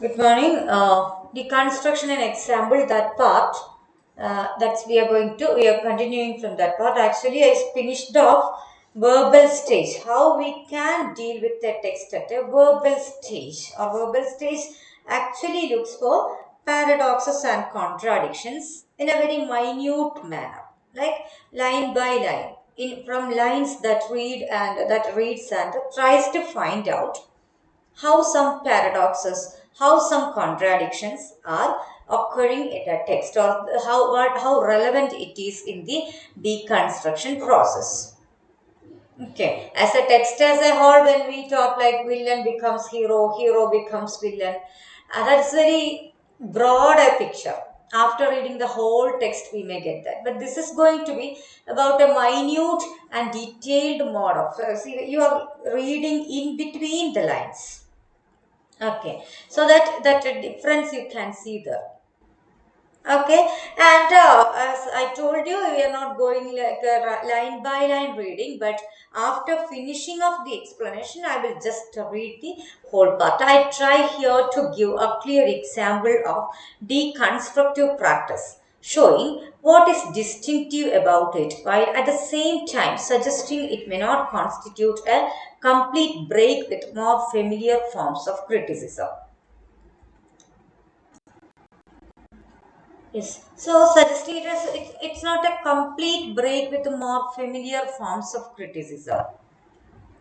Good morning. Deconstruction and example, that part. That's we are continuing from that part. Actually, I finished off verbal stage. How we can deal with the text at a verbal stage. Or verbal stage actually looks for paradoxes and contradictions in a very minute manner, like line by line. In from lines that reads and tries to find out how some paradoxes, how some contradictions are occurring in a text, or how relevant it is in the deconstruction process. Okay, as a text as a whole, when we talk like villain becomes hero, hero becomes villain, that's very broad a picture. After reading the whole text, we may get that. But this is going to be about a minute and detailed mode of. So, see, you are reading in between the lines. Okay, so that difference you can see there. Okay, and as I told you, we are not going like a line by line reading, but after finishing of the explanation, I will just read the whole part. I try here to give a clear example of deconstructive practice, showing what is distinctive about it, while at the same time suggesting it may not constitute a complete break with more familiar forms of criticism. Yes. So suggesting it's not a complete break with the more familiar forms of criticism.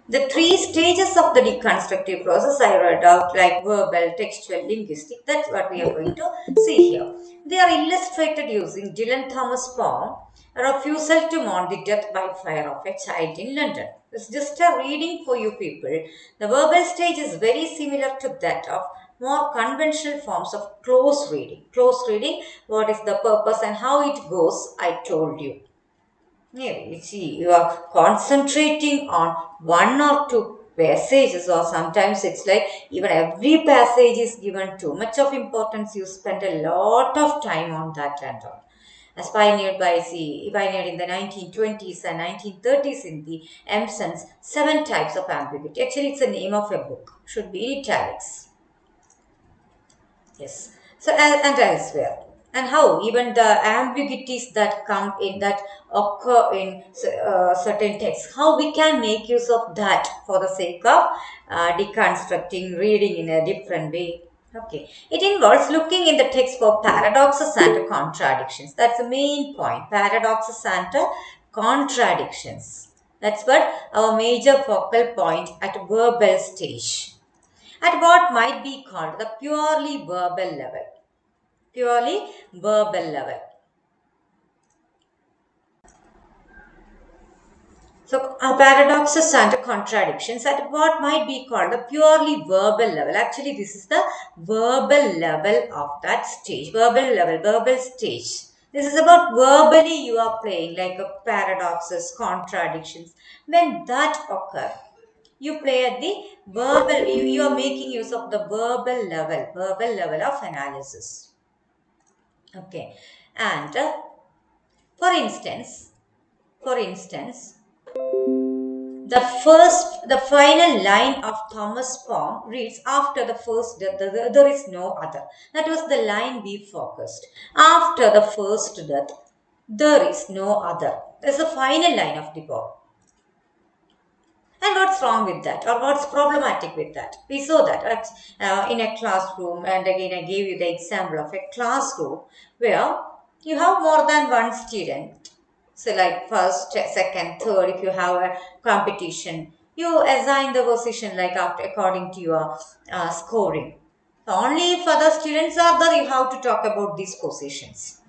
The three stages of the deconstructive process I read out, like verbal, textual, linguistic, that's what we are going to see here. They are illustrated using Dylan Thomas' poem, A Refusal to Mourn the Death by Fire of a Child in London. It's just a reading for you people. The verbal stage is very similar to that of more conventional forms of close reading. Close reading, what is the purpose and how it goes, I told you. Yeah, you see, you are concentrating on one or two passages, or sometimes it's like even every passage is given too much of importance. You spend a lot of time on that and on. As pioneered in the 1920s and 1930s in the Emerson's Seven Types of Ambiguity. Actually, it's the name of a book. Should be in italics. Yes. So and elsewhere, and how even the ambiguities that come in that occur in certain texts, how we can make use of that for the sake of deconstructing reading in a different way. Okay, it involves looking in the text for paradoxes and contradictions. That's the main point. Paradoxes and contradictions. That's what our major focal point at verbal stage at what might be called the purely verbal level. Purely verbal level. So, paradoxes and contradictions at what might be called the purely verbal level. Actually, this is the verbal level of that stage. Verbal level, verbal stage. This is about verbally you are playing like a paradoxes, contradictions. When that occur, you play at the verbal, you are making use of the verbal level of analysis. Okay, and for instance, for instance, the final line of Thomas' poem reads, "After the first death, there is no other." That was the line we focused. After the first death, there is no other. That's the final line of the poem. And what's wrong with that, or what's problematic with that? We saw that in a classroom, and again, I gave you the example of a classroom where you have more than one student. So, like first, second, third, if you have a competition, you assign the position like after according to your scoring. Only if other students are there, you have to talk about these positions.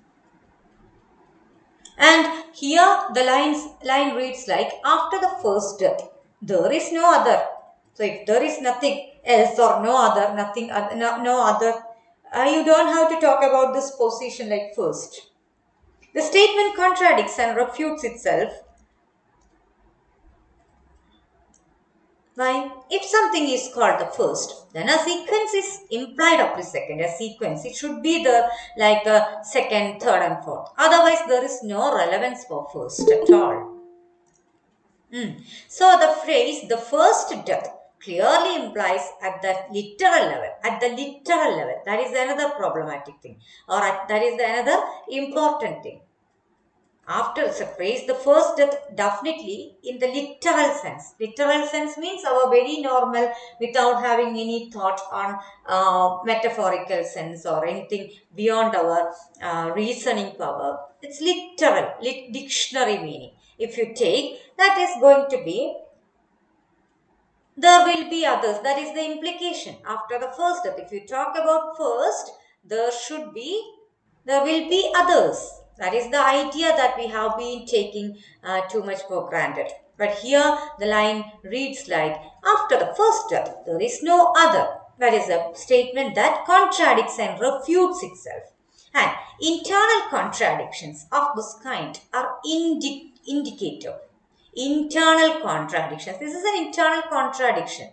And here the line reads like, after the first death, there is no other. So if there is nothing else or no other, nothing, no other, you don't have to talk about this position like first. The statement contradicts and refutes itself. Why? If something is called the first, then a sequence is implied of the second. A sequence, it should be the like a second, third, and fourth. Otherwise, there is no relevance for first at all. So the phrase "the first death" clearly implies at the literal level. At the literal level, that is another problematic thing, or that is another important thing. After the phrase, the first death definitely in the literal sense. Literal sense means our very normal, without having any thought on metaphorical sense or anything beyond our reasoning power. It's literal, dictionary meaning. If you take, that is going to be there will be others. That is the implication after the first death. If you talk about first, there will be others. That is the idea that we have been taking too much for granted. But here the line reads like, after the first death, there is no other. That is a statement that contradicts and refutes itself. And internal contradictions of this kind are indicative. Internal contradictions. This is an internal contradiction.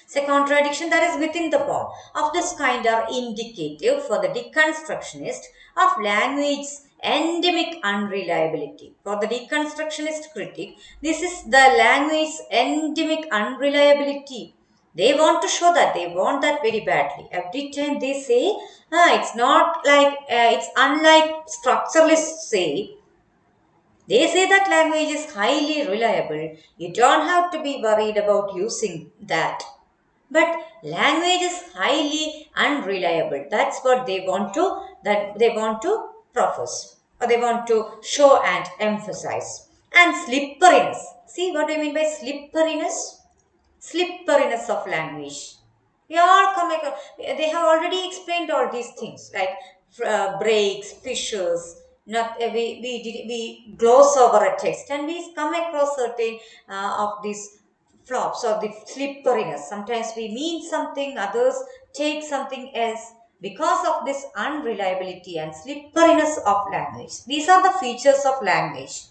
It's a contradiction that is within the poem. Of this kind are indicative for the deconstructionist of language's endemic unreliability. For the deconstructionist critic, this is the language's endemic unreliability. They want to show that, they want that very badly. Every time they say, it's not like, it's unlike structuralists say, they say that language is highly reliable. You don't have to be worried about using that. But language is highly unreliable. That's what they want to profess, or they want to show and emphasize. And slipperiness. See what I mean by slipperiness? Slipperiness of language. We all come across, they have already explained all these things like breaks, fissures. We gloss over a text and we come across certain of these flops or the slipperiness. Sometimes we mean something, others take something else because of this unreliability and slipperiness of language. These are the features of language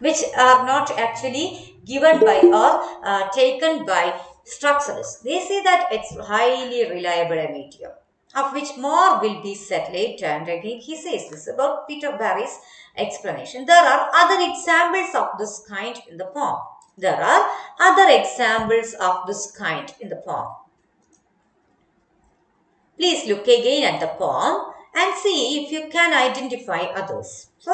which are not actually given by or taken by structuralists. They say that it's highly reliable a medium, of which more will be said later. And again, he says this about Peter Barry's explanation. There are other examples of this kind in the poem. There are other examples of this kind in the poem. Please look again at the poem and see if you can identify others. So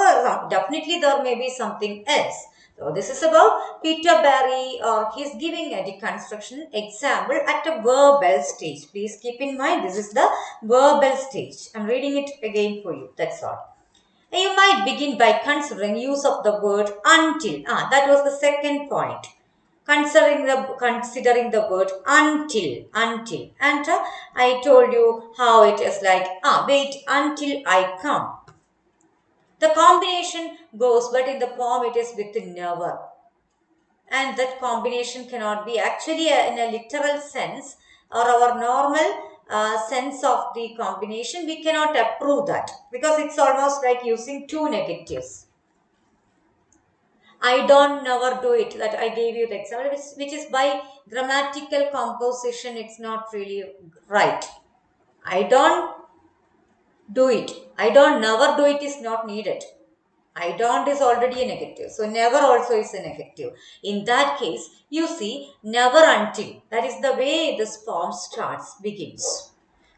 definitely there may be something else. So this is about Peter Barry, or he's giving a deconstruction example at a verbal stage. Please keep in mind this is the verbal stage. I'm reading it again for you. That's all. You might begin by considering use of the word until. That was the second point. Considering the word until, and I told you how it is like, wait until I come. The combination goes, but in the poem it is with never, and that combination cannot be actually in a literal sense or our normal sense of the combination. We cannot approve that because it's almost like using two negatives. I don't never do it, that I gave you the example, which is by grammatical composition, it's not really right. I don't do it. I don't never do it is not needed. I don't is already a negative. So never also is a negative. In that case, you see never until. That is the way this poem begins.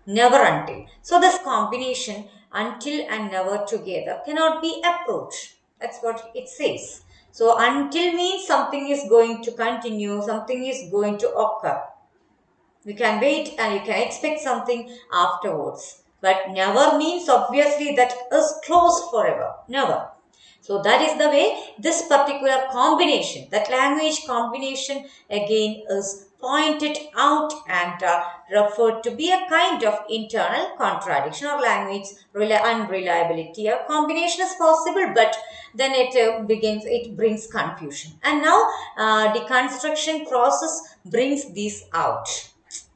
Never until. So this combination until and never together cannot be approached. That's what it says. So until means something is going to continue, something is going to occur. You can wait and you can expect something afterwards. But never means obviously that is closed forever. Never. So that is the way this particular combination, that language combination again is pointed out and referred to be a kind of internal contradiction or language unreliability. A combination is possible, but then it brings confusion. And now deconstruction process brings these out.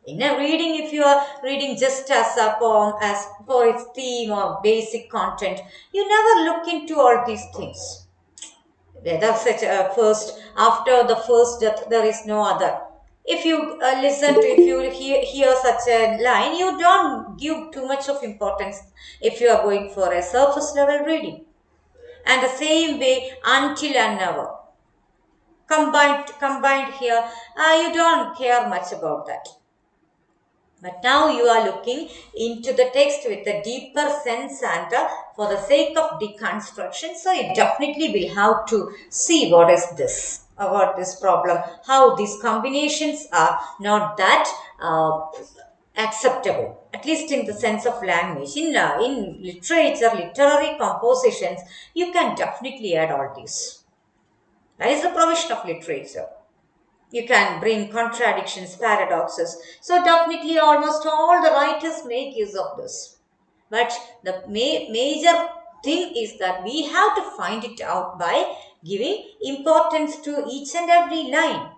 In a reading, if you are reading just as a poem, as for its theme or basic content, you never look into all these things. Whether after the first death, there is no other. If you hear such a line, you don't give too much of importance if you are going for a surface level reading. And the same way, until and never. combined here, you don't care much about that. But now you are looking into the text with a deeper sense, and for the sake of deconstruction, so you definitely will have to see what is this, what this problem, how these combinations are not that acceptable, at least in the sense of language. In literature, literary compositions, you can definitely add all these. That is the provision of literature. You can bring contradictions, paradoxes. So definitely almost all the writers make use of this. But the major thing is that we have to find it out by giving importance to each and every line.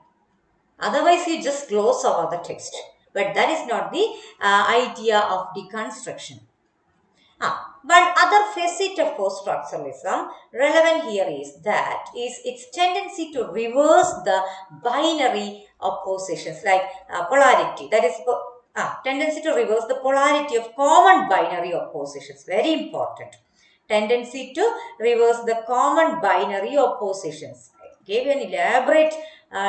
Otherwise, you just gloss over the text. But that is not the idea of deconstruction. One other facet of post-structuralism relevant here is its tendency to reverse the binary oppositions, like polarity. That is tendency to reverse the polarity of common binary oppositions. Very important. Tendency to reverse the common binary oppositions. I gave an elaborate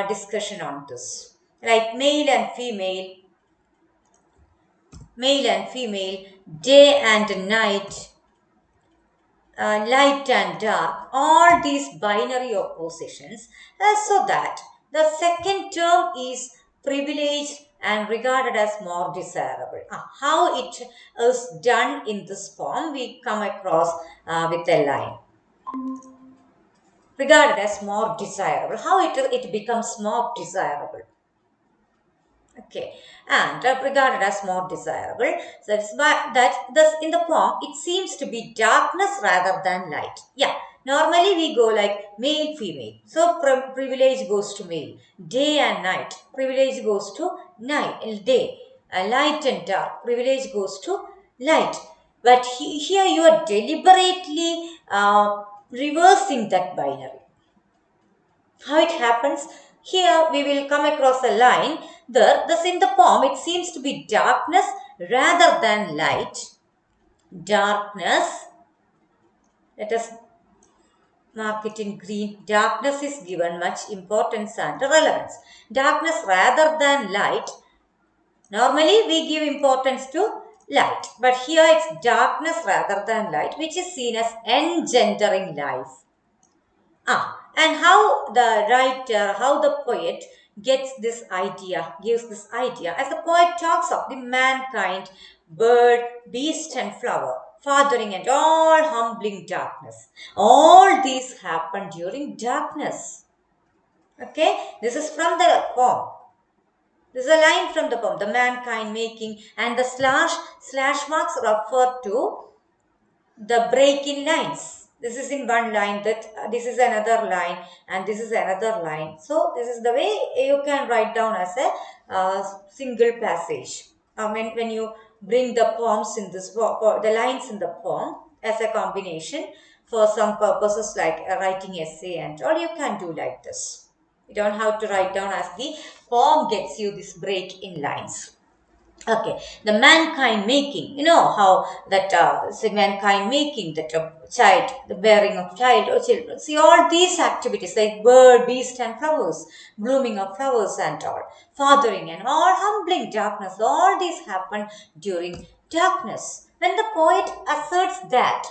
discussion on this, like male and female, day and night, light and dark, all these binary oppositions, so that the second term is privileged and regarded as more desirable. How it is done in this form, we come across with a line. Regarded as more desirable. How it becomes more desirable. Okay, and regarded as more desirable. So that's why that thus in the poem it seems to be darkness rather than light. Yeah, normally we go like male, female. So privilege goes to male. Day and night. Privilege goes to night, day. Light and dark. Privilege goes to light. But here you are deliberately reversing that binary. How it happens? Here we will come across a line. Thus in the poem it seems to be darkness rather than light. Darkness, let us mark it in green. Darkness is given much importance and relevance. Darkness rather than light. Normally we give importance to light, but here it's darkness rather than light, which is seen as engendering life. And how the writer, how the poet gives this idea, as the poet talks of the mankind, bird, beast and flower, fathering and all humbling darkness. All these happen during darkness. Okay, this is from the poem. This is a line from the poem, the mankind making, and the slash marks refer to the break in lines. This is in one line, that this is another line, and this is another line. So this is the way you can write down as a single passage. When you bring the poems in this, the lines in the poem as a combination for some purposes like writing essay and all, you can do like this. You don't have to write down as the poem gets you this break in lines. Okay, the mankind making, you know how that mankind making that child, the bearing of child or children. See all these activities like bird, beast, and flowers, blooming of flowers and all, fathering and all humbling darkness. All these happen during darkness. When the poet asserts that,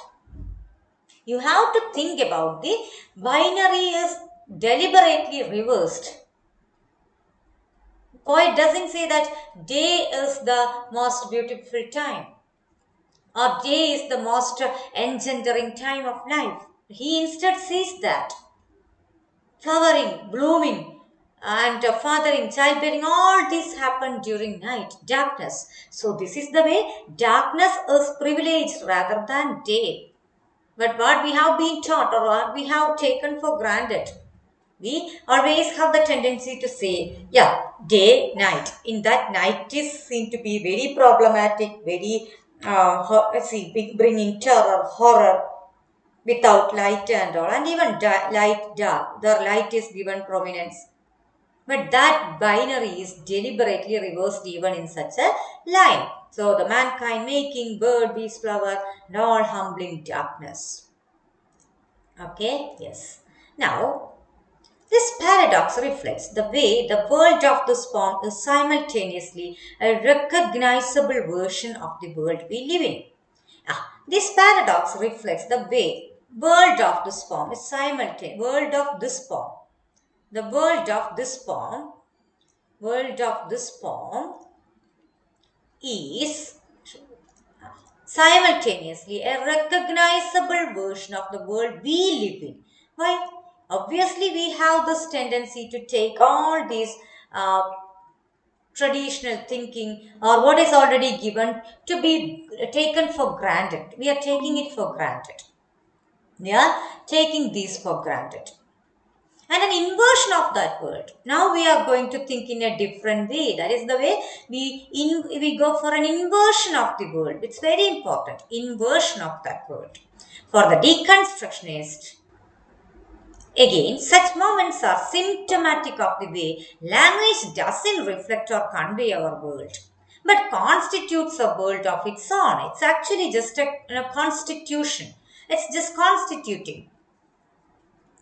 you have to think about the binary is deliberately reversed. Poet doesn't say that day is the most beautiful time or day is the most engendering time of life. He instead says that flowering, blooming, and fathering, childbearing, all this happen during night, darkness. So this is the way darkness is privileged rather than day. But what we have been taught or what we have taken for granted, we always have the tendency to say, yeah, day, night. In that, night is seen to be very problematic, very, bringing terror, horror, without light and all. And even light, dark, the light is given prominence. But that binary is deliberately reversed even in such a line. So, the mankind making bird, beast, flower, and all humbling darkness. Okay, yes. Now, This paradox reflects the way the world of this poem is simultaneously a recognizable version of the world we live in. This paradox reflects the way world of this poem is simultaneous. World of this poem. The world of this poem is simultaneously a recognizable version of the world we live in. Why? Obviously, we have this tendency to take all these traditional thinking or what is already given to be taken for granted. We are taking it for granted. We are taking these for granted. And an inversion of that word. Now we are going to think in a different way. That is the way we go for an inversion of the word. It's very important. Inversion of that word. For the deconstructionist, again, such moments are symptomatic of the way language doesn't reflect or convey our world, but constitutes a world of its own. It's actually just a constitution. It's just constituting.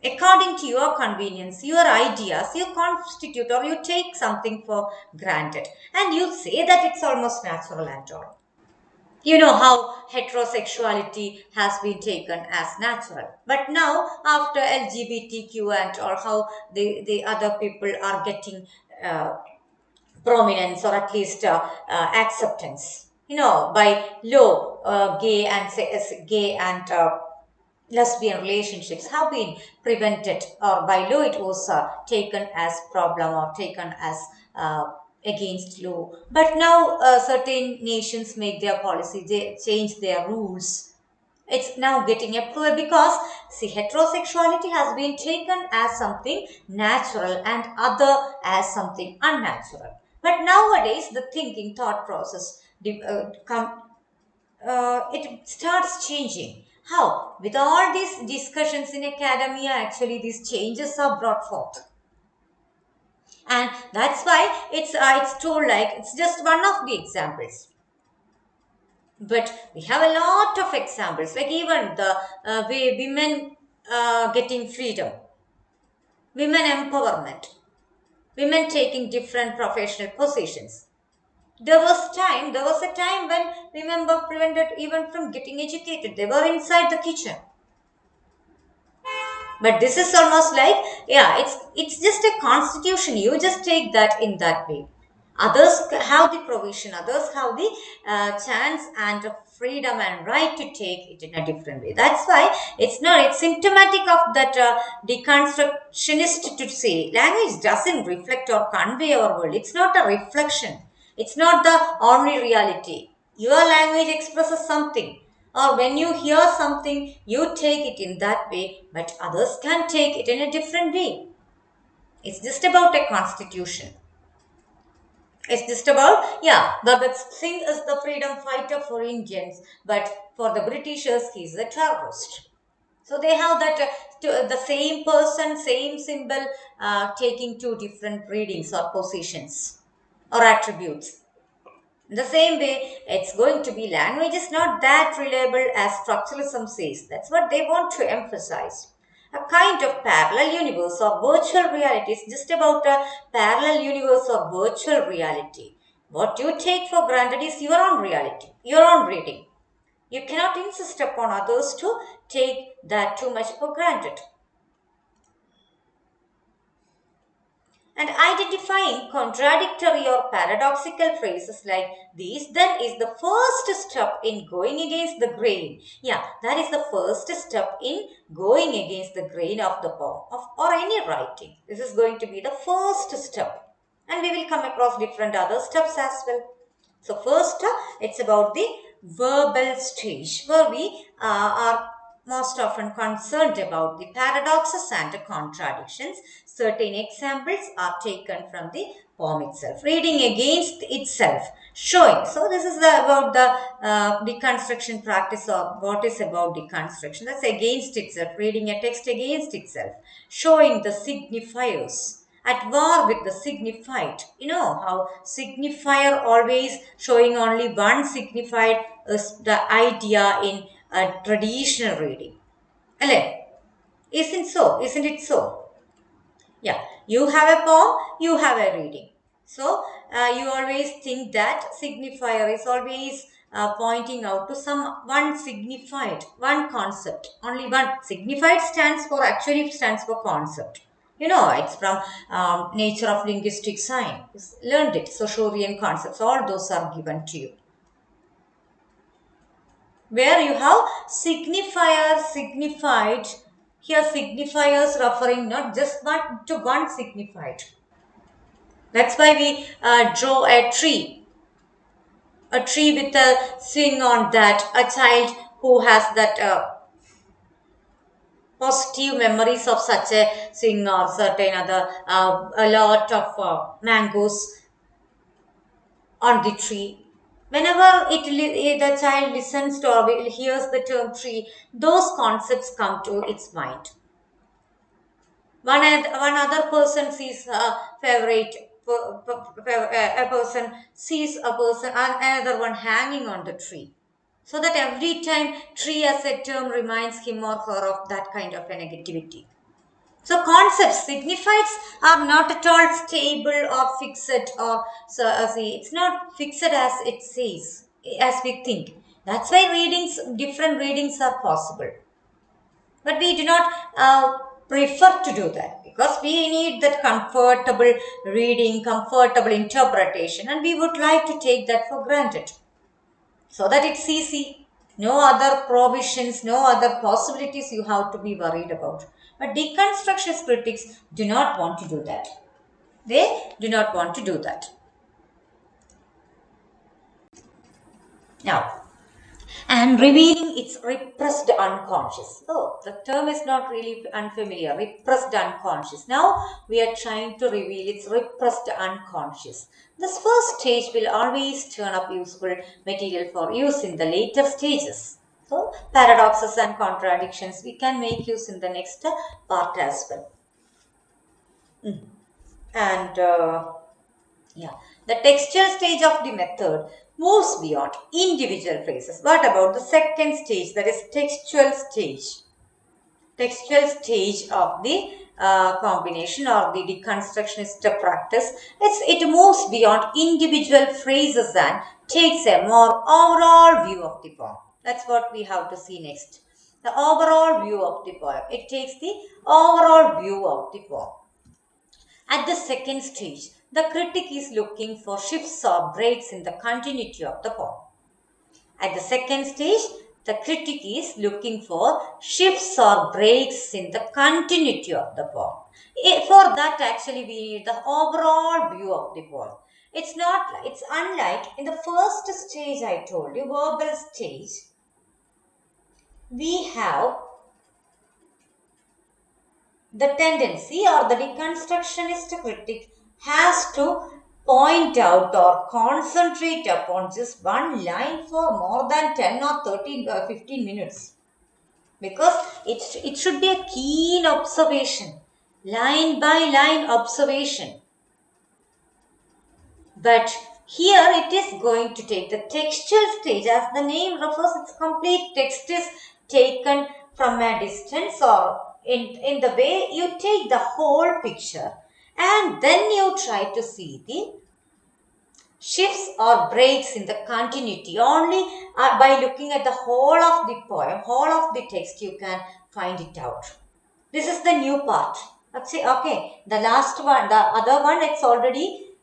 According to your convenience, your ideas, you constitute or you take something for granted and you say that it's almost natural and all. You know how heterosexuality has been taken as natural. But now, after LGBTQ and or how the other people are getting uh, prominence or at least acceptance, by law, gay and lesbian relationships have been prevented or by law it was taken as problem or taken as uh, against law, but now certain nations make their policies, they change their rules. It's now getting approved because see heterosexuality has been taken as something natural and other as something unnatural, but nowadays the thinking thought process it starts changing. How? With all these discussions in academia, actually these changes are brought forth. And that's why it's told like it's just one of the examples. But we have a lot of examples, like even the way women getting freedom, women empowerment, women taking different professional positions. There was a time when women were prevented even from getting educated. They were inside the kitchen. But this is almost like, yeah, it's just a constitution. You just take that in that way. Others have the provision, others have the chance and freedom and right to take it in a different way. That's why it's symptomatic of that deconstructionist to say language doesn't reflect or convey our world. It's not a reflection, it's not the only reality. Your language expresses something, or when you hear something you take it in that way, but others can take it in a different way. It's just about a constitution. It's just about, yeah, Bhagat Singh is the freedom fighter for Indians, but for the Britishers, he's a terrorist. So they have that the same person, same symbol, taking two different readings or positions or attributes. In the same way, it's going to be language is not that reliable as structuralism says. That's what they want to emphasize. A kind of parallel universe or virtual reality is just about a parallel universe or virtual reality. What you take for granted is your own reality, your own reading. You cannot insist upon others to take that too much for granted. And identifying contradictory or paradoxical phrases like these then is the first step in going against the grain. Yeah, that is the first step in going against the grain of the poem or any writing. This is going to be the first step. And we will come across different other steps as well. So first, it's about the verbal stage where we are most often concerned about the paradoxes and the contradictions. Certain examples are taken from the poem itself, reading against itself, showing. So this is about the deconstruction practice or what is about deconstruction. That's against itself, reading a text against itself, showing the signifiers at war with the signified. You know how signifier always showing only one signified is the idea in a traditional reading. Isn't so? Isn't it so? Yeah, you have a poem, you have a reading. So you always think that signifier is always pointing out to some one signified, one concept. Only one signified stands for concept. You know, it's from nature of linguistic science. Learned it. Sociorian concepts, all those are given to you. Where you have signifier, signified. Here signifiers referring not just one to one signified. That's why we draw a tree with a swing on that, a child who has that positive memories of such a swing or certain other, a lot of mangoes on the tree. Whenever the child listens to or hears the term tree, those concepts come to its mind. One other person sees a favorite, a person sees a person, and another one hanging on the tree. So that every time tree as a term reminds him or her of that kind of a negativity. So concepts, signifieds are not at all stable or fixed or so see, it's not fixed as it says, as we think. That's why different readings are possible. But we do not prefer to do that because we need that comfortable reading, comfortable interpretation, and we would like to take that for granted so that it's easy. No other provisions, no other possibilities you have to be worried about. But deconstructionist critics do not want to do that. They do not want to do that. Now, and revealing its repressed unconscious. Oh, the term is not really unfamiliar. Repressed unconscious. Now we are trying to reveal its repressed unconscious. This first stage will always turn up useful material for use in the later stages. So, paradoxes and contradictions we can make use in the next part as well. And yeah, the textual stage of the method moves beyond individual phrases. What about the second stage, that is textual stage? Textual stage of the combination or the deconstructionist practice. It moves beyond individual phrases and takes a more overall view of the poem. That's what we have to see next. The overall view of the poem. It takes the overall view of the poem. At the second stage, the critic is looking for shifts or breaks in the continuity of the poem. At the second stage, the critic is looking for shifts or breaks in the continuity of the poem. For that, actually, we need the overall view of the poem. It's unlike in the first stage I told you, verbal stage, we have the tendency or the deconstructionist critic has to point out or concentrate upon just one line for more than 10 or 13 or 15 minutes because it should be a keen observation, line by line observation. But here it is going to take the textual stage. As the name refers, its complete text is taken from a distance or in the way you take the whole picture and then you try to see the shifts or breaks in the continuity. Only by looking at the whole of the poem, whole of the text, you can find it out. This is the new part. Okay, the last one, the other one, it's already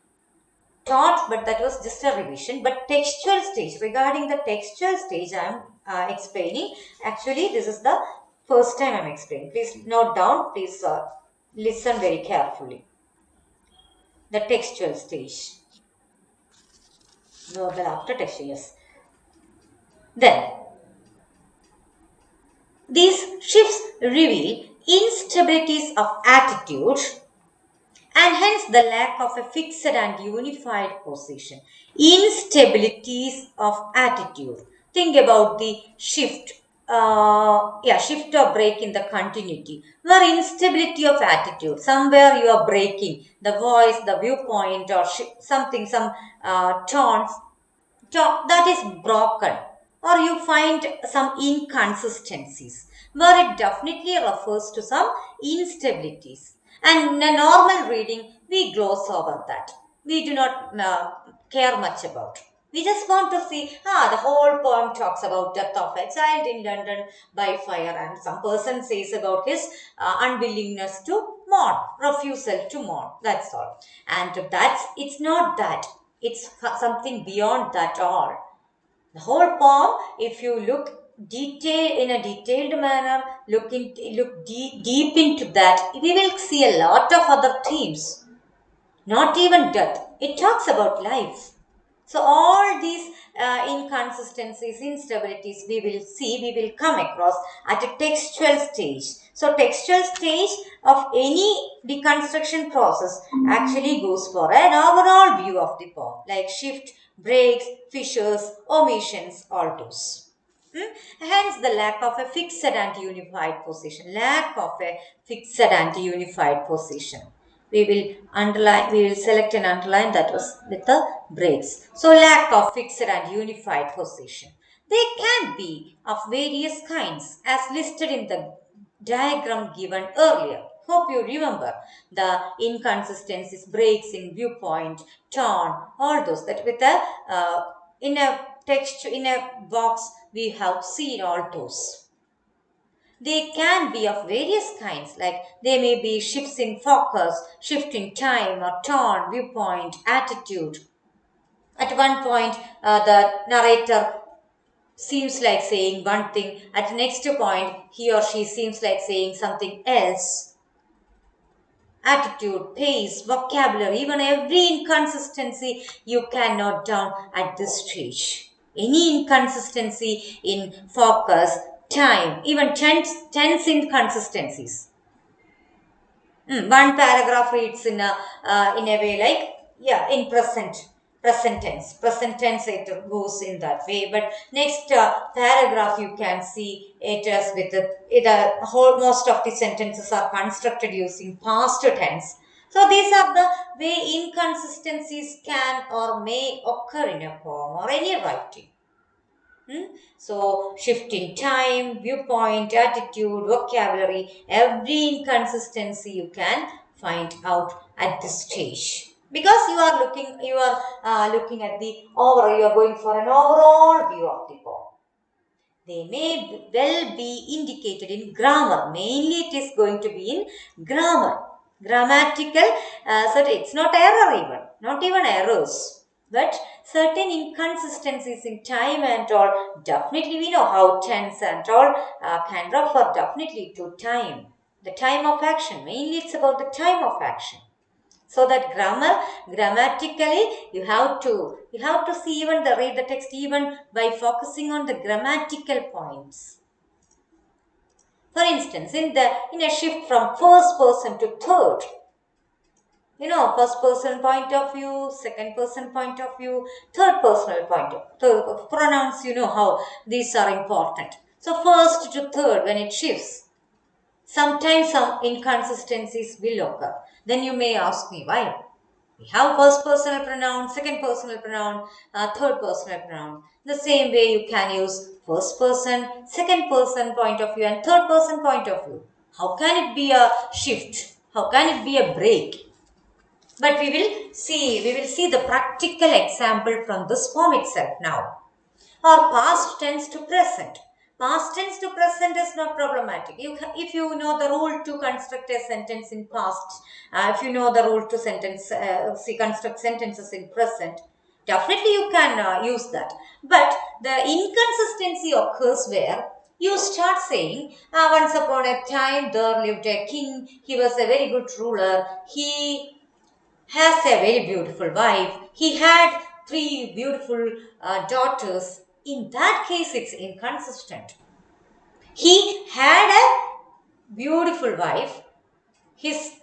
taught, but that was just a revision. But textual stage, regarding the textual stage, I am explaining. Actually, this is the first time I am explaining. Please note down, please listen very carefully. The textual stage. Verbal after textual, yes. Then, these shifts reveal instabilities of attitude and hence the lack of a fixed and unified position. Instabilities of attitude. Think about the shift. Shift or break in the continuity. Where instability of attitude. Somewhere you are breaking the voice, the viewpoint, or something, some tones. That is broken. Or you find some inconsistencies. Where it definitely refers to some instabilities. And in a normal reading, we gloss over that. We do not care much about. We just want to see, the whole poem talks about death of a child in London by fire, and some person says about his unwillingness to mourn, refusal to mourn. That's all. And it's not that. It's something beyond that all. The whole poem, if you look in a detailed manner, look deep into that, we will see a lot of other themes. Not even death. It talks about life. So all these inconsistencies, instabilities we will come across at a textual stage. So textual stage of any deconstruction process actually goes for an overall view of the poem, like shift, breaks, fissures, omissions, all those. Hence, the lack of a fixed and unified position. Lack of a fixed and unified position. We will select and underline that was with the breaks. So, lack of fixed and unified position. They can be of various kinds as listed in the diagram given earlier. Hope you remember the inconsistencies, breaks in viewpoint, tone, all those that with a in a text in a box we have seen all those. They can be of various kinds, like they may be shifts in focus, shift in time or tone, viewpoint, attitude. At one point, the narrator seems like saying one thing, at the next point, he or she seems like saying something else. Attitude, pace, vocabulary, even every inconsistency you can note down at this stage. Any inconsistency in focus, time, even tense inconsistencies. One paragraph reads in a way like, in present tense it goes in that way, but next paragraph you can see it as with the whole most of the sentences are constructed using past tense. So these are the way inconsistencies can or may occur in a poem or any writing. So, shift in time, viewpoint, attitude, vocabulary, every inconsistency you can find out at this stage. Because you are looking at the overall, you are going for an overall view of the poem. They may well be indicated in grammar. Mainly, it is going to be in grammar, grammatical. So it's not error even, not even errors, but certain inconsistencies in time and all. Definitely, we know how tense and all can refer definitely to time, the time of action. Mainly, it's about the time of action. So that grammatically you have to see even the read the text even by focusing on the grammatical points. For instance, in a shift from first person to third, first person point of view, second person point of view, third personal point of third pronouns, how these are important. So first to third, when it shifts, sometimes some inconsistencies will occur. Then you may ask me why. We have first personal pronoun, second personal pronoun, third personal pronoun. The same way you can use first person, second person point of view, and third person point of view. How can it be a shift? How can it be a break? But we will see the practical example from this poem itself now. Or past tense to present. Past tense to present is not problematic. If you know the rule to construct a sentence in past, if you know the rule to construct sentences in present, definitely you can use that. But the inconsistency occurs where you start saying, once upon a time there lived a king, he was a very good ruler, he has a very beautiful wife. He had three beautiful daughters. In that case, it's inconsistent. He had a beautiful wife. His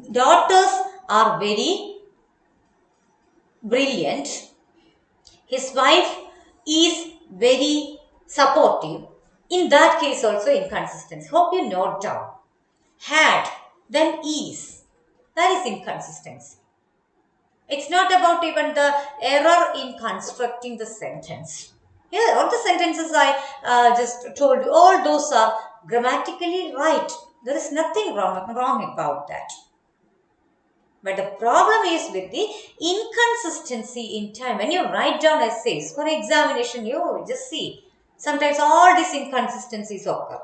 daughters are very brilliant. His wife is very supportive. In that case, also inconsistency. Hope you note down. Had, then is. That is inconsistency. It's not about even the error in constructing the sentence. Yeah, all the sentences I just told you, all those are grammatically right. There is nothing wrong about that. But the problem is with the inconsistency in time. When you write down essays for examination, you just see sometimes all these inconsistencies occur.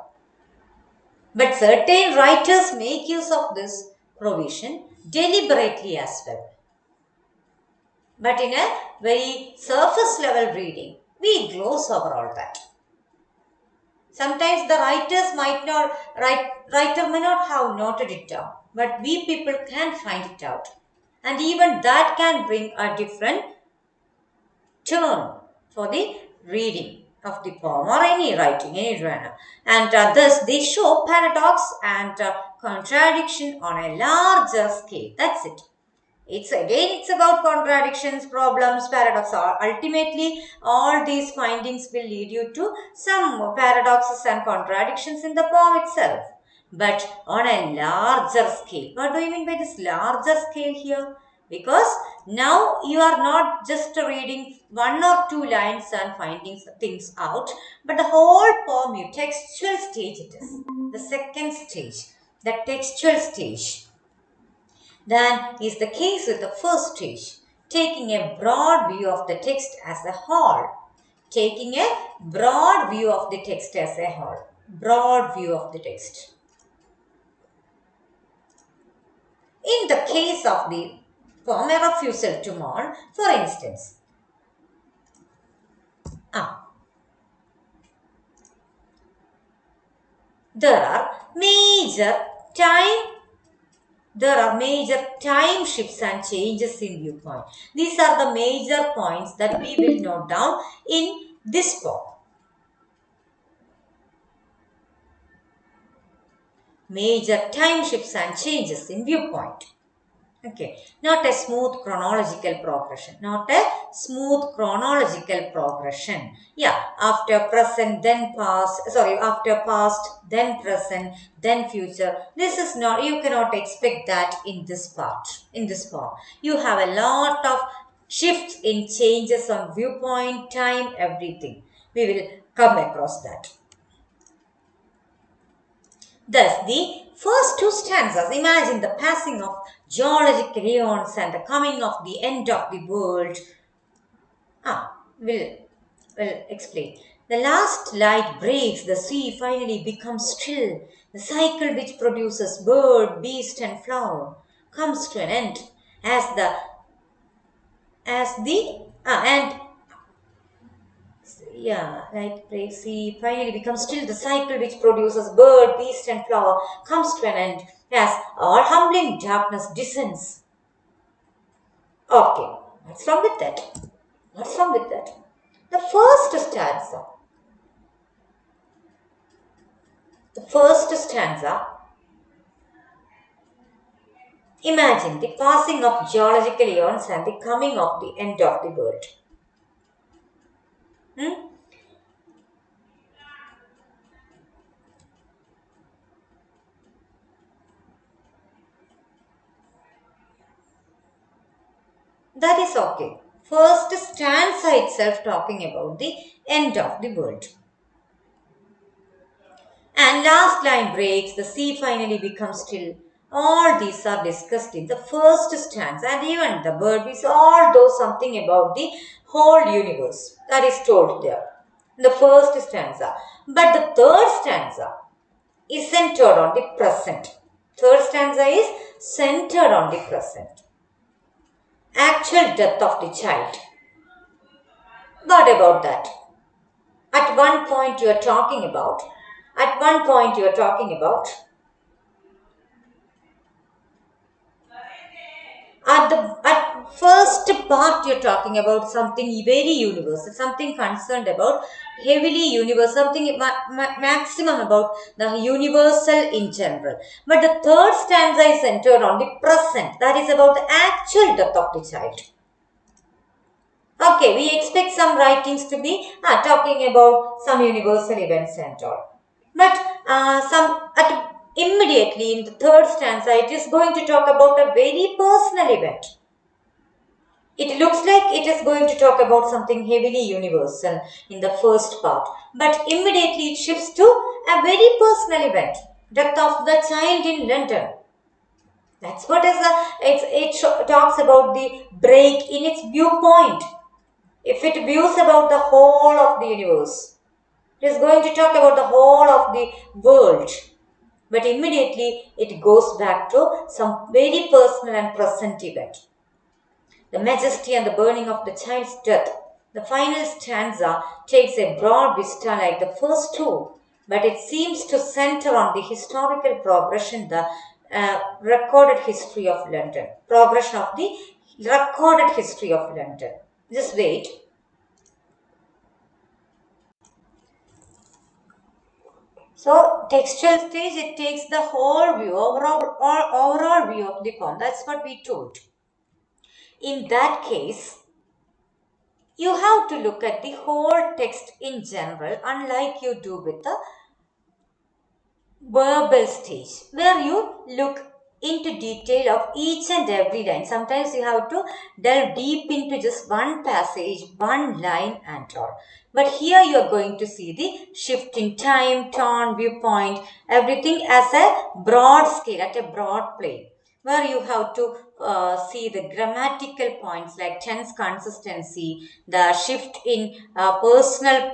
But certain writers make use of this provision deliberately as well. But in a very surface level reading, we gloss over all that. Sometimes the writer may not have noted it down, but we people can find it out. And even that can bring a different turn for the reading of the poem or any writing, any genre. And thus they show paradox and contradiction on a larger scale. That's it. It's about contradictions, problems, paradox. Ultimately, all these findings will lead you to some paradoxes and contradictions in the poem itself. But on a larger scale. What do you mean by this larger scale here? Because now you are not just reading one or two lines and finding things out, but the whole poem, your textual stage it is. The second stage, the textual stage. Than is the case with the first stage, taking a broad view of the text as a whole. Taking a broad view of the text as a whole. Broad view of the text. In the case of the poem A Refusal to Mourn, for instance, there are major time shifts and changes in viewpoint. These are the major points that we will note down in this poem. Major time shifts and changes in viewpoint. Okay, not a smooth chronological progression. Not a smooth chronological progression. Yeah, after present, then past. Sorry, after past, then present, then future. This is not, you cannot expect that in this part, in this form. You have a lot of shifts in changes on viewpoint, time, everything. We will come across that. Thus, the first two stanzas imagine the passing of geological eons and the coming of the end of the world. Will explain. The last light breaks, the sea finally becomes still. The cycle which produces bird, beast, and flower comes to an end and light breaks, sea finally becomes still. The cycle which produces bird, beast, and flower comes to an end as all humbling darkness descends. Okay, what's wrong with that? What's wrong with that? The first stanza, imagine the passing of geological eons and the coming of the end of the world. That is okay. First stanza itself talking about the end of the world. And last line breaks, the sea finally becomes still. All these are discussed in the first stanza, and even the bird is all those something about the whole universe that is told there. The first stanza. But the third stanza is centered on the present. Third stanza is centered on the present. Actual death of the child. What about that? At one point you are talking about at first part you're talking about something very universal, something concerned about heavily universal, something maximum about the universal in general. But the third stanza is centered on the present, that is about the actual death of the child. Okay, we expect some writings to be talking about some universal events and all. But immediately in the third stanza, it is going to talk about a very personal event. It looks like it is going to talk about something heavily universal in the first part. But immediately it shifts to a very personal event. Death of the child in London. That's what is it talks about the break in its viewpoint. If it views about the whole of the universe, it is going to talk about the whole of the world. But immediately it goes back to some very personal and present event. The majesty and the burning of the child's death. The final stanza takes a broad vista like the first two, but it seems to center on the historical progression, the recorded history of London. Progression of the recorded history of London. Just wait. So, textual stage, it takes the whole view, overall view of the poem. That's what we told. In that case, you have to look at the whole text in general, unlike you do with the verbal stage, where you look into detail of each and every line. Sometimes you have to delve deep into just one passage, one line and all. But here you are going to see the shift in time, tone, viewpoint, everything as a broad scale, at a broad plane, where you have to see the grammatical points like tense consistency, the shift in personal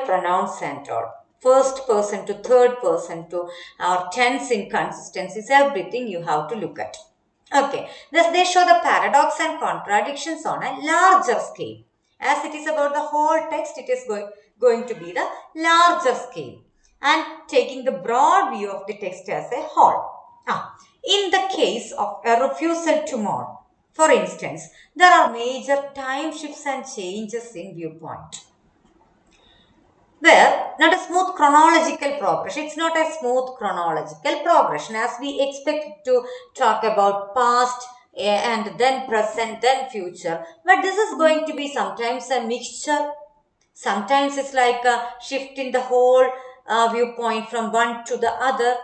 pronouns and all, first person to third person to our tense inconsistencies, everything you have to look at. Okay, thus they show the paradox and contradictions on a larger scale. As it is about the whole text, it is going to be the larger scale and taking the broad view of the text as a whole. In the case of a refusal to mourn, for instance, there are major time shifts and changes in viewpoint, where not a smooth chronological progression. It's not a smooth chronological progression as we expect to talk about past and then present, then future. But this is going to be sometimes a mixture. Sometimes it's like a shift in the whole viewpoint from one to the other.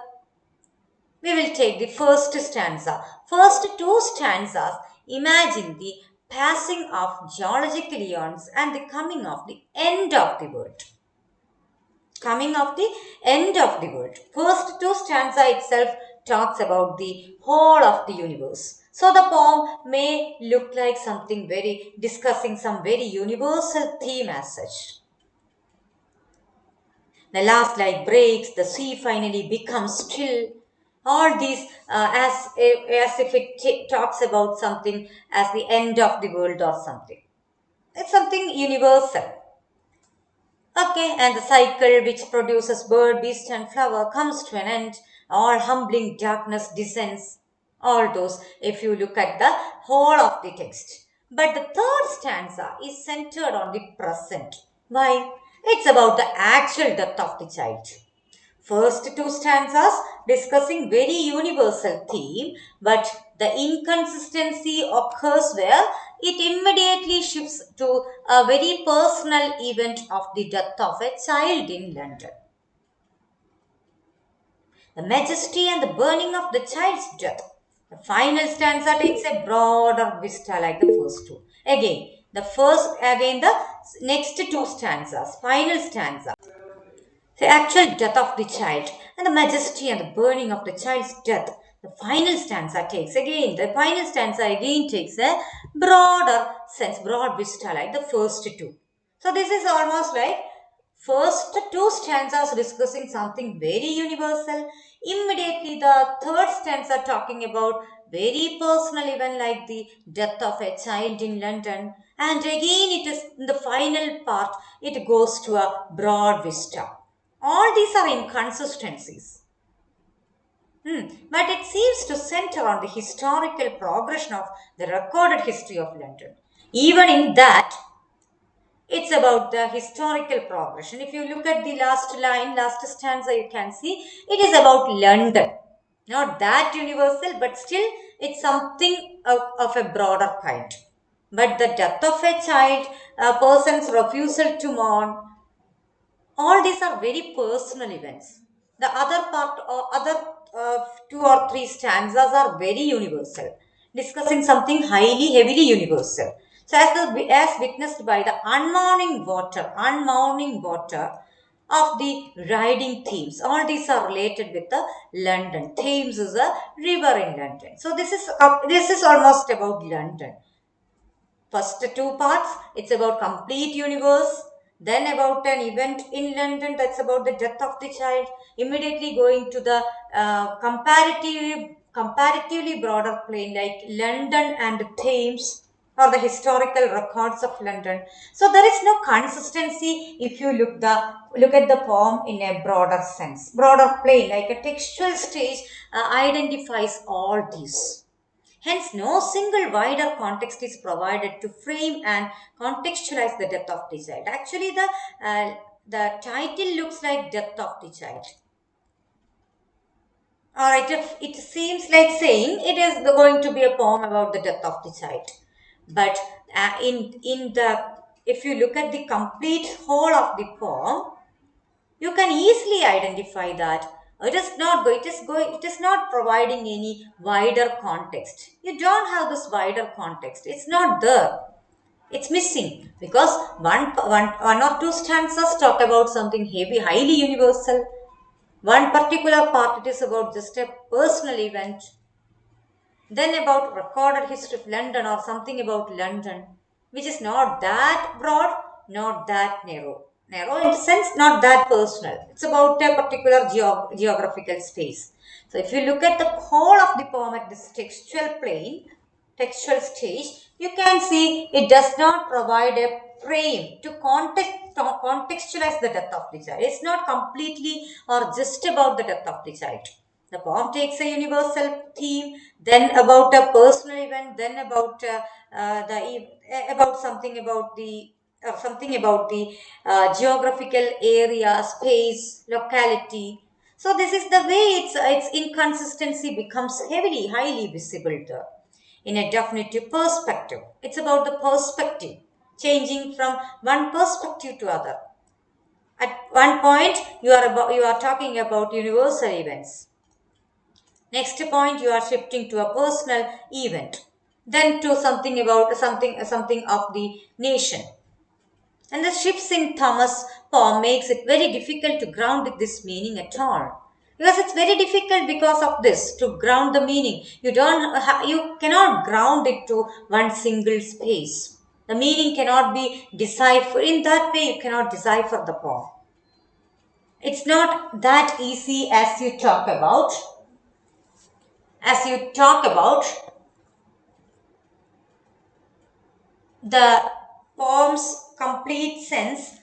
We will take the first stanza. First two stanzas imagine the passing of geological eons and the coming of the end of the world. Coming of the end of the world. First two stanza itself talks about the whole of the universe. So the poem may look like something very, discussing some very universal theme as such. The last line breaks, the sea finally becomes still. All these as if it talks about something as the end of the world or something. It's something universal. Okay, and the cycle which produces bird, beast, and flower comes to an end. All humbling darkness descends. All those, if you look at the whole of the text. But the third stanza is centered on the present. Why? It's about the actual death of the child. First two stanzas discussing very universal theme, but the inconsistency occurs where it immediately shifts to a very personal event of the death of a child in London. The majesty and the burning of the child's death. The final stanza takes a broader vista like the first two. Again the next two stanzas, final stanza. The actual death of the child and the majesty and the burning of the child's death. The final stanza takes a broader sense, broad vista like the first two. So this is almost like first two stanzas discussing something very universal. Immediately the third stanza talking about very personal event like the death of a child in London. And again it is in the final part, it goes to a broad vista. All these are inconsistencies. But it seems to center on the historical progression of the recorded history of London. Even in that, it's about the historical progression. If you look at the last line, last stanza, you can see it is about London. Not that universal, but still it's something of a broader kind. But the death of a child, a person's refusal to mourn, all these are very personal events. The other part or other two or three stanzas are very universal, discussing something heavily universal. So as witnessed by the unmourning water, of the riding Thames. All these are related with the London. Thames is a river in London. So this is almost about London. First two parts, it's about complete universe. Then about an event in London, that's about the death of the child. Immediately going to the comparatively broader plane like London and Thames, or the historical records of London. So there is no consistency if you look at the poem in a broader sense, broader plane, like a textual stage identifies all these. Hence, no single wider context is provided to frame and contextualize the death of the child. Actually, the title looks like death of the child. Or it seems like saying it is going to be a poem about the death of the child. But in the if you look at the complete whole of the poem, you can easily identify that it is not providing any wider context. You don't have this wider context. It's not there. It's missing because one or two stanzas talk about something heavy, highly universal. One particular part it is about just a personal event, then about recorded history of London or something about London, which is not that broad, not that narrow. Narrow in the sense, not that personal. It's about a particular geographical space. So if you look at the whole of the poem at this textual plane, textual stage, you can see it does not provide a frame to contextualize the death of the child. It's not completely or just about the death of the child. The poem takes a universal theme, then about a personal event, then about about something about the geographical area, space, locality. So this is the way its inconsistency becomes highly visible there. In a definitive perspective, it's about the perspective changing from one perspective to other. At one point, you are talking about universal events. Next point, you are shifting to a personal event, then to something about something of the nation. And the shifts in Thomas' poem makes it very difficult to ground this meaning at all. Because it's very difficult because of this to ground the meaning. You cannot ground it to one single space. The meaning cannot be deciphered. In that way, you cannot decipher the poem. It's not that easy as you talk about. As you talk about the poem's complete sense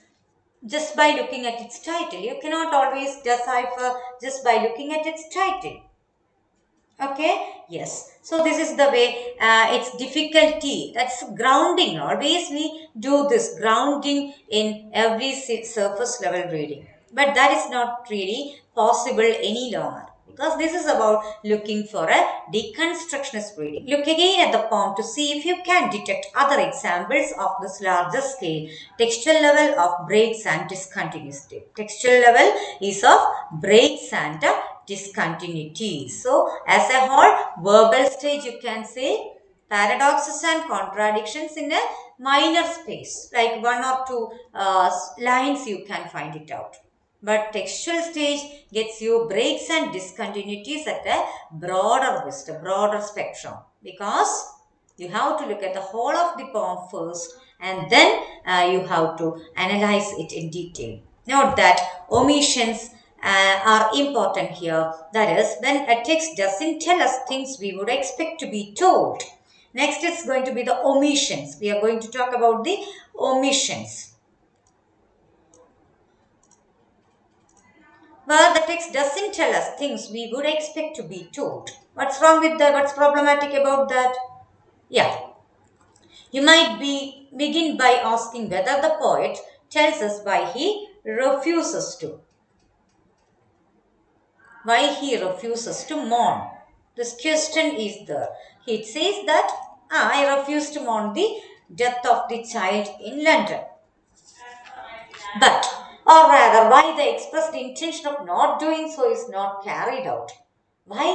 just by looking at its title. You cannot always decipher just by looking at its title. Okay, yes. So this is the way it's difficulty. That's grounding. Always we do this grounding in every surface level reading. But that is not really possible any longer. Because this is about looking for a deconstructionist reading. Look again at the poem to see if you can detect other examples of this larger scale textual level of breaks and discontinuities. Textual level is of breaks and discontinuity. So, as a whole, verbal stage you can say paradoxes and contradictions in a minor space, like one or two lines you can find it out. But textual stage gets you breaks and discontinuities at a broader vista, broader spectrum, because you have to look at the whole of the poem first and then you have to analyze it in detail. Note that omissions are important here. That is, when a text doesn't tell us things we would expect to be told. Next is going to be the omissions. We are going to talk about the omissions, where the text doesn't tell us things we would expect to be told. What's wrong with that? What's problematic about that? Yeah. You might begin by asking whether the poet tells us why he refuses to. Why he refuses to mourn. This question is there. He says that I refuse to mourn the death of the child in London. But, or rather, why the expressed intention of not doing so is not carried out. Why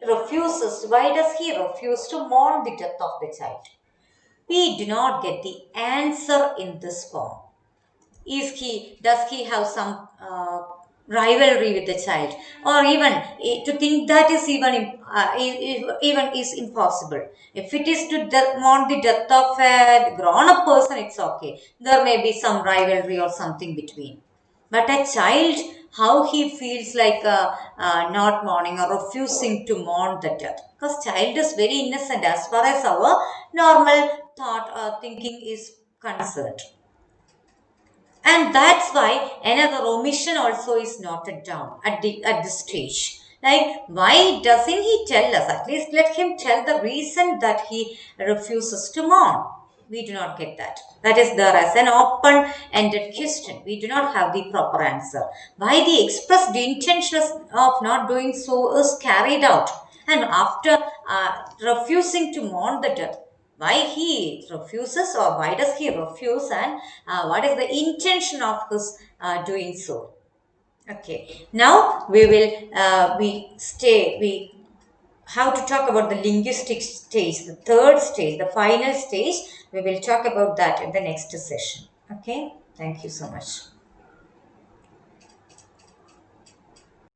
does he refuse to mourn the death of the child? We do not get the answer in this form. does he have some rivalry with the child, or even to think that is even is impossible. If it is to mourn the death of a grown up person, it's okay, there may be some rivalry or something between. But a child, how he feels like not mourning or refusing to mourn the death, because child is very innocent as far as our normal thought thinking is concerned. And that's why another omission also is noted down at this stage. Like, why doesn't he tell us? At least let him tell the reason that he refuses to mourn. We do not get that. That is there as an open-ended question. We do not have the proper answer. Why the expressed intention of not doing so is carried out, and after refusing to mourn the death, why he refuses, or why does he refuse, and what is the intention of his doing so. Okay, now we will we how to talk about the linguistic stage, the third stage, the final stage. We will talk about that in the next session. Okay, thank you so much.